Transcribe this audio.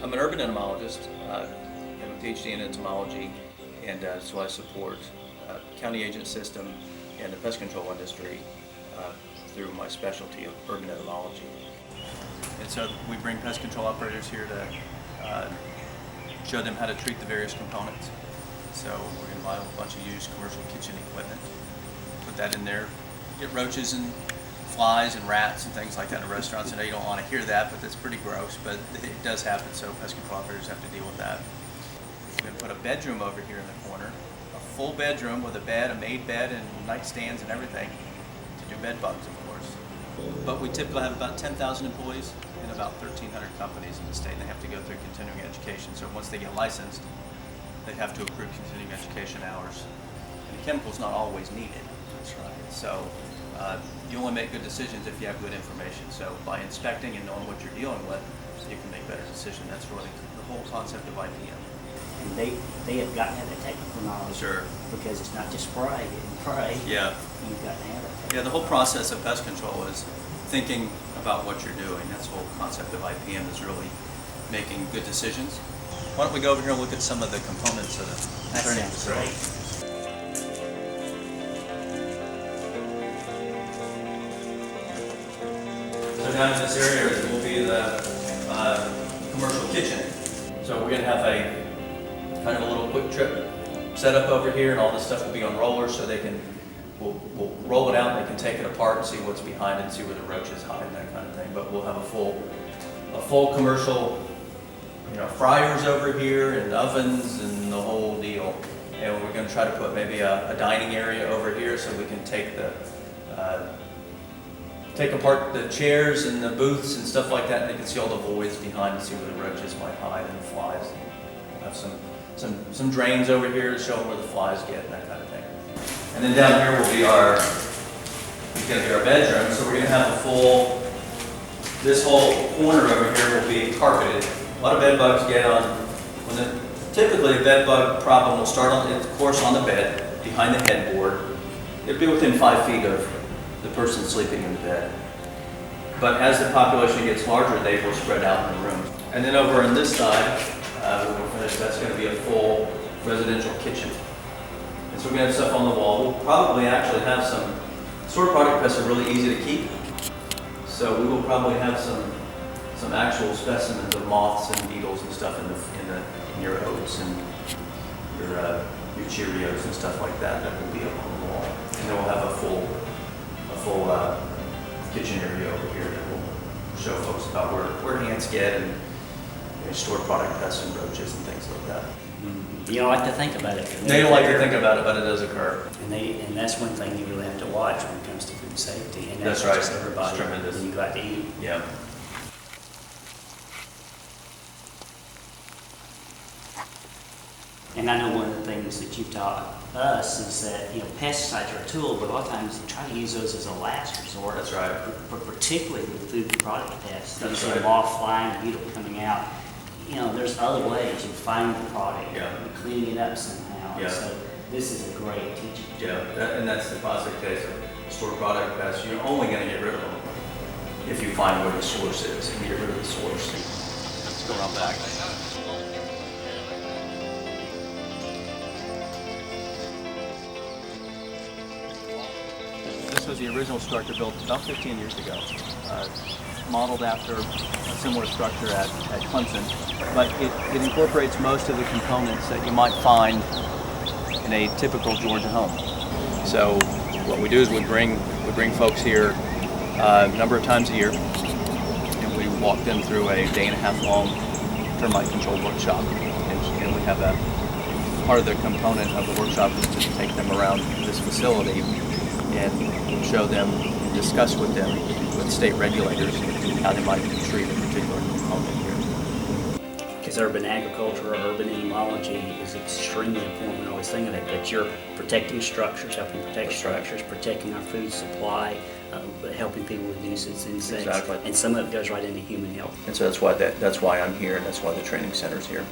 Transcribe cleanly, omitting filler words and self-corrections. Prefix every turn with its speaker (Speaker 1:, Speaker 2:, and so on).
Speaker 1: I'm an urban entomologist. I have a PhD in entomology, and so I support county agent system and the pest control industry through my specialty of urban entomology. And so we bring pest control operators here to show them how to treat the various components. So we're going to buy a bunch of used commercial kitchen equipment, put that in there, get roaches and flies and rats and things like that in restaurants. I know you don't want to hear that, but that's pretty gross, but it does happen, so pest control operators have to deal with that. We're going to put a bedroom over here in the corner, a full bedroom with a bed, a made bed, and nightstands and everything to do bed bugs, of course. But we typically have about 10,000 employees and about 1,300 companies in the state, and they have to go through continuing education. So once they get licensed, they have to accrue continuing education hours. And the chemical's not always needed. That's right. So you only make good decisions if you have good information. So by inspecting and knowing what you're dealing with, you can make better decisions. That's really the whole concept of IPM.
Speaker 2: And they have got to have that technical knowledge.
Speaker 1: Sure.
Speaker 2: Because it's not just spray and pray.
Speaker 1: Yeah.
Speaker 2: You've got to have it.
Speaker 1: Yeah, the whole process of pest control is thinking about what you're doing. That's the whole concept of IPM, is really making good decisions. Why don't we go over here and look at some of the components of the training facility. So down in this area will be the commercial kitchen. So we're going to have a kind of a little quick trip set up over here, and all this stuff will be on rollers, so they can we'll roll it out and they can take it apart and see what's behind it and see where the roaches hide and that kind of thing. But we'll have a full commercial, fryers over here and ovens and the whole deal. And we're going to try to put maybe a dining area over here so we can take apart the chairs and the booths and stuff like that, and they can see all the voids behind and see where the roaches might hide and the flies. We'll have some drains over here to show them where the flies get and that kind of thing. And then down here will be our bedroom. So we're going to have this whole corner over here will be carpeted. A lot of bed bugs get on. Typically a bed bug problem will start of course on the bed, behind the headboard. It'll be within 5 feet of the person sleeping in the bed. But as the population gets larger, they will spread out in the room. And then over on this side, when we're finished, that's going to be a full residential kitchen. And so we're going to have stuff on the wall. We'll probably actually have some store product pests are really easy to keep. So we will probably have some actual specimens of moths and beetles and stuff in your oats and your Cheerios and stuff like that will be up on the wall. And then we'll have a full kitchen area over here that will show folks about where ants get and stored product pests and roaches and things like that.
Speaker 2: You don't like to think about it.
Speaker 1: They don't like to think about it, but it does occur.
Speaker 2: And that's one thing you really have to watch when it comes to food safety. And
Speaker 1: that's right.
Speaker 2: Just everybody.
Speaker 1: It's tremendous.
Speaker 2: When you go out to eat.
Speaker 1: Yeah.
Speaker 2: And I know one of the things that you've taught us is that pesticides are a tool, but a lot of times you try to use those as a last resort.
Speaker 1: That's right.
Speaker 2: Particularly with food product pests.
Speaker 1: That's
Speaker 2: right. Moth, fly, and beetle coming out. There's other ways you find the product, cleaning it up somehow.
Speaker 1: Yeah.
Speaker 2: So this is a great teaching.
Speaker 1: Yeah, and that's the classic case of stored product pests. You're only going to get rid of them if you find where the source is and get rid of the source. Let's go around back. This was the original structure built about 15 years ago, modeled after a similar structure at Clemson, but it incorporates most of the components that you might find in a typical Georgia home. So what we do is we bring folks here a number of times a year, and we walk them through a day-and-a-half long termite control workshop, and we have a part of the component of the workshop is to take them around this facility and show them, discuss with them, with state regulators, how they might treat a particular component here.
Speaker 2: Because urban agriculture or urban entomology is extremely important. We always think of it, but you're protecting structures, helping protect structures, protecting our food supply, helping people with nuisance insects,
Speaker 1: exactly.
Speaker 2: And some of it goes right into human health.
Speaker 1: And so that's why I'm here, and that's why the training center's here.